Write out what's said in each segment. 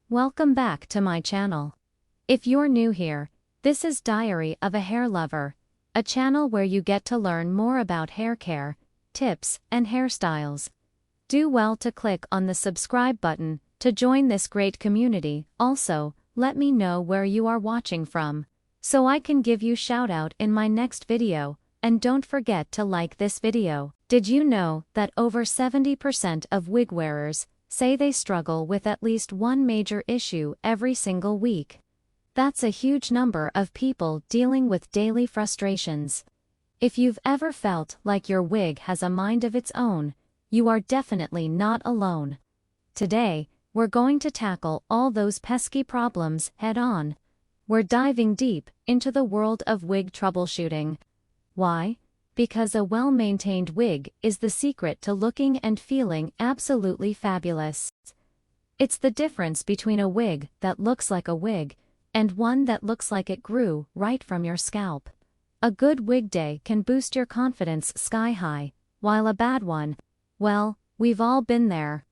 Welcome back to my channel. If you're new here, this is Diary of a Hair Lover, a channel where you get to learn more about hair care, tips, and hairstyles. Do well to click on the subscribe button to join this great community. Also, let me know where you are watching from, so I can give you shout out in my next video, and don't forget to like this video. Did you know that over 70% of wig wearers say they struggle with at least one major issue every single week? That's a huge number of people dealing with daily frustrations. If you've ever felt like your wig has a mind of its own, you are definitely not alone. Today, we're going to tackle all those pesky problems head on. We're diving deep into the world of wig troubleshooting. Why? Because a well-maintained wig is the secret to looking and feeling absolutely fabulous. It's the difference between a wig that looks like a wig and one that looks like it grew right from your scalp. A good wig day can boost your confidence sky high, while a bad one, well, we've all been there.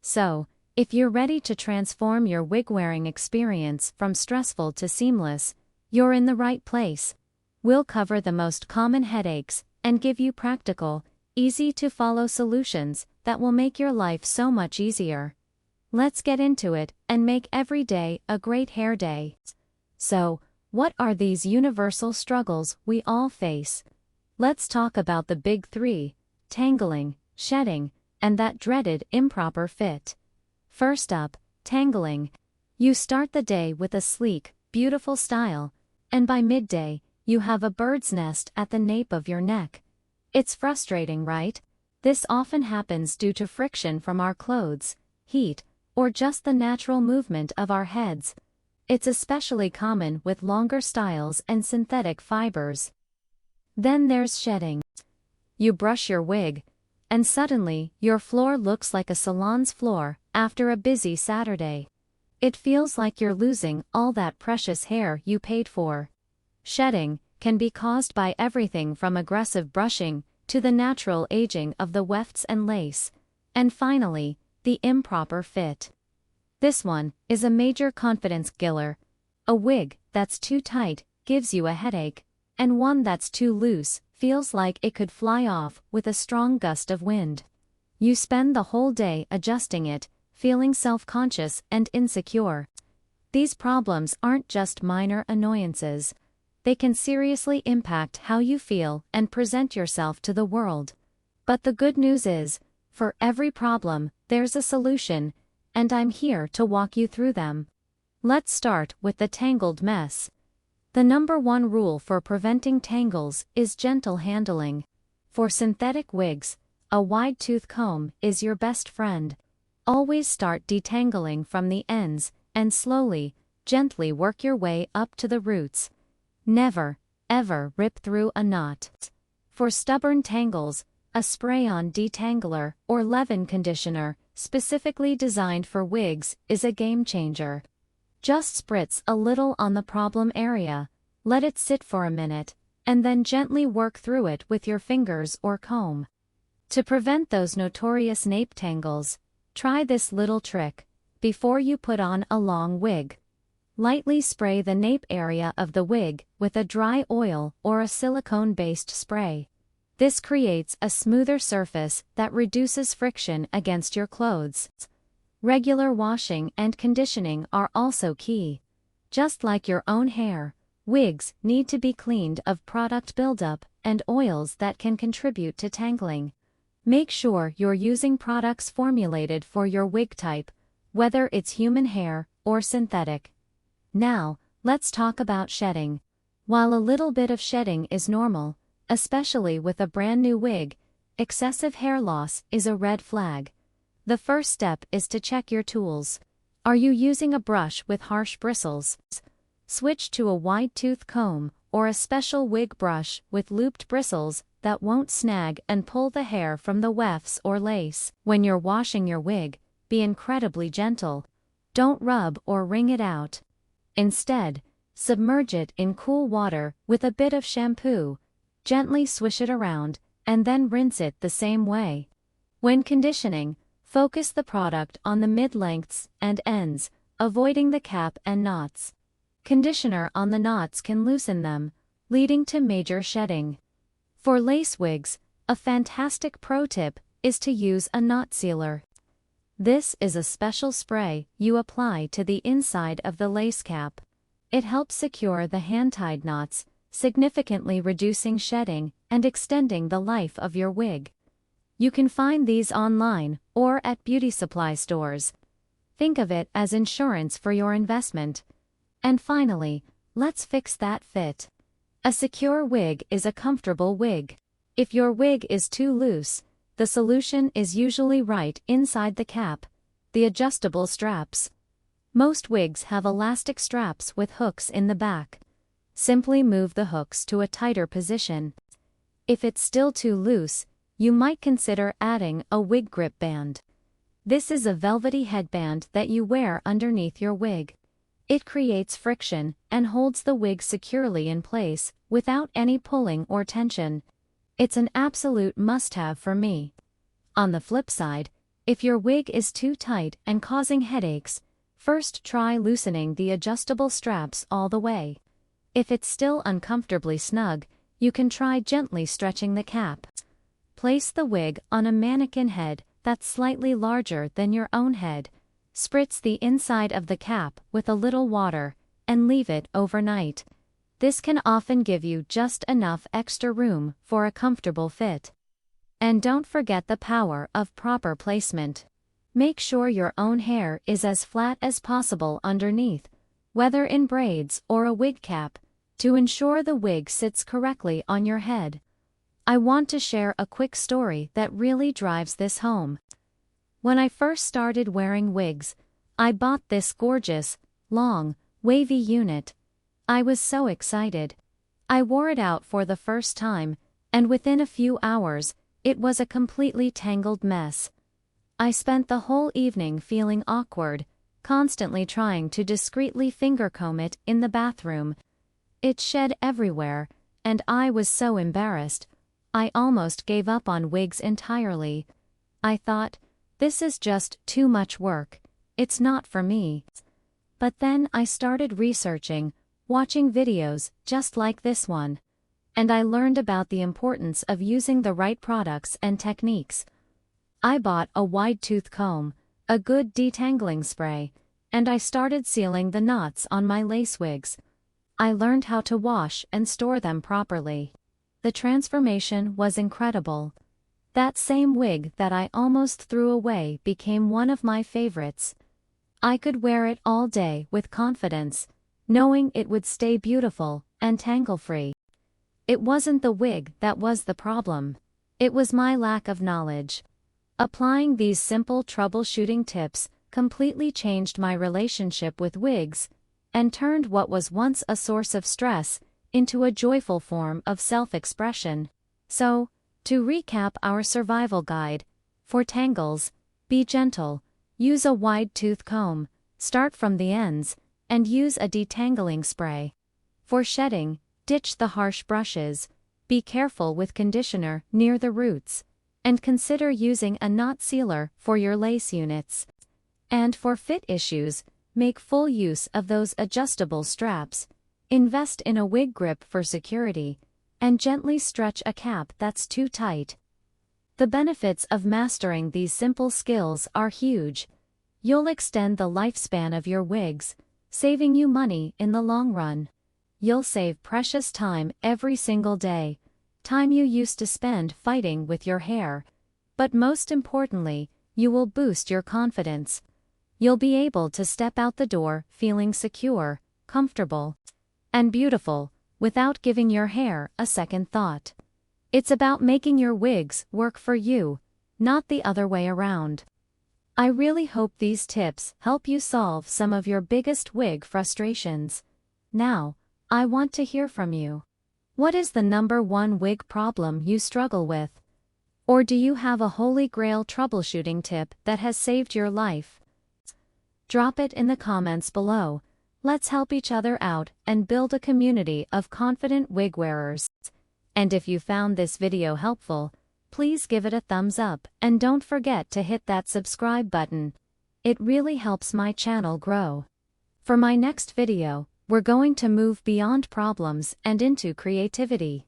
So, if you're ready to transform your wig-wearing experience from stressful to seamless, you're in the right place. We'll cover the most common headaches and give you practical, easy-to-follow solutions that will make your life so much easier. Let's get into it and make every day a great hair day. So, what are these universal struggles we all face? Let's talk about the big three: tangling, shedding, and that dreaded improper fit. First up, tangling. You start the day with a sleek, beautiful style, and by midday, you have a bird's nest at the nape of your neck. It's frustrating, right? This often happens due to friction from our clothes, heat, or just the natural movement of our heads. It's especially common with longer styles and synthetic fibers. Then there's shedding. You brush your wig, and suddenly your floor looks like a salon's floor after a busy Saturday. It feels like you're losing all that precious hair you paid for. Shedding can be caused by everything from aggressive brushing to the natural aging of the wefts and lace, and finally, the improper fit. This one is a major confidence killer. A wig that's too tight gives you a headache, and one that's too loose feels like it could fly off with a strong gust of wind. You spend the whole day adjusting it, feeling self-conscious and insecure. These problems aren't just minor annoyances. They can seriously impact how you feel and present yourself to the world. But the good news is, for every problem, there's a solution, and I'm here to walk you through them. Let's start with the tangled mess. The number one rule for preventing tangles is gentle handling. For synthetic wigs, a wide-tooth comb is your best friend. Always start detangling from the ends, and slowly, gently work your way up to the roots. Never, ever rip through a knot. For stubborn tangles, a spray-on detangler or leave-in conditioner, specifically designed for wigs, is a game-changer. Just spritz a little on the problem area, let it sit for a minute, and then gently work through it with your fingers or comb. To prevent those notorious nape tangles, try this little trick. Before you put on a long wig, lightly spray the nape area of the wig with a dry oil or a silicone-based spray. This creates a smoother surface that reduces friction against your clothes. Regular washing and conditioning are also key. Just like your own hair, wigs need to be cleaned of product buildup and oils that can contribute to tangling. Make sure you're using products formulated for your wig type, whether it's human hair or synthetic. Now, let's talk about shedding. While a little bit of shedding is normal, especially with a brand new wig, excessive hair loss is a red flag. The first step is to check your tools. Are you using a brush with harsh bristles? Switch to a wide-tooth comb or a special wig brush with looped bristles that won't snag and pull the hair from the wefts or lace. When you're washing your wig, be incredibly gentle. Don't rub or wring it out. Instead, submerge it in cool water with a bit of shampoo, gently swish it around, and then rinse it the same way. When conditioning, focus the product on the mid-lengths and ends, avoiding the cap and knots. Conditioner on the knots can loosen them, leading to major shedding. For lace wigs, a fantastic pro tip is to use a knot sealer. This is a special spray you apply to the inside of the lace cap. It helps secure the hand-tied knots, significantly reducing shedding and extending the life of your wig. You can find these online or at beauty supply stores. Think of it as insurance for your investment. And finally, let's fix that fit. A secure wig is a comfortable wig. If your wig is too loose, the solution is usually right inside the cap, the adjustable straps. Most wigs have elastic straps with hooks in the back. Simply move the hooks to a tighter position. If it's still too loose, you might consider adding a wig grip band. This is a velvety headband that you wear underneath your wig. It creates friction and holds the wig securely in place without any pulling or tension. It's an absolute must-have for me. On the flip side, if your wig is too tight and causing headaches, first try loosening the adjustable straps all the way. If it's still uncomfortably snug, you can try gently stretching the cap. Place the wig on a mannequin head that's slightly larger than your own head. Spritz the inside of the cap with a little water and leave it overnight. This can often give you just enough extra room for a comfortable fit. And don't forget the power of proper placement. Make sure your own hair is as flat as possible underneath, whether in braids or a wig cap, to ensure the wig sits correctly on your head. I want to share a quick story that really drives this home. When I first started wearing wigs, I bought this gorgeous, long, wavy unit. I was so excited. I wore it out for the first time, and within a few hours, it was a completely tangled mess. I spent the whole evening feeling awkward, constantly trying to discreetly finger comb it in the bathroom. It shed everywhere, and I was so embarrassed. I almost gave up on wigs entirely. I thought, this is just too much work. It's not for me. But then I started researching, watching videos just like this one. And I learned about the importance of using the right products and techniques. I bought a wide tooth comb, a good detangling spray, and I started sealing the knots on my lace wigs. I learned how to wash and store them properly. The transformation was incredible. That same wig that I almost threw away became one of my favorites. I could wear it all day with confidence, knowing it would stay beautiful and tangle-free. It wasn't the wig that was the problem. It was my lack of knowledge. Applying these simple troubleshooting tips completely changed my relationship with wigs and turned what was once a source of stress into a joyful form of self-expression. So, to recap our survival guide, for tangles, be gentle, use a wide tooth comb, start from the ends, and use a detangling spray. For shedding, ditch the harsh brushes, be careful with conditioner near the roots, and consider using a knot sealer for your lace units. And for fit issues, make full use of those adjustable straps, invest in a wig grip for security, and gently stretch a cap that's too tight. The benefits of mastering these simple skills are huge. You'll extend the lifespan of your wigs, saving you money in the long run. You'll save precious time every single day, time you used to spend fighting with your hair. But most importantly, you will boost your confidence. You'll be able to step out the door feeling secure, comfortable, and beautiful, without giving your hair a second thought. It's about making your wigs work for you, not the other way around. I really hope these tips help you solve some of your biggest wig frustrations. Now, I want to hear from you. What is the #1 wig problem you struggle with? Or do you have a holy grail troubleshooting tip that has saved your life? Drop it in the comments below. Let's help each other out and build a community of confident wig wearers. And if you found this video helpful, please give it a thumbs up and don't forget to hit that subscribe button. It really helps my channel grow. For my next video, we're going to move beyond problems and into creativity,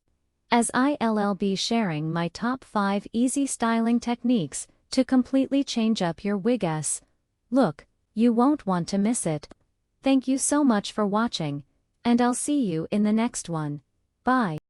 as I'll be sharing my top 5 easy styling techniques to completely change up your wig-s look. You won't want to miss it. Thank you so much for watching, and I'll see you in the next one. Bye.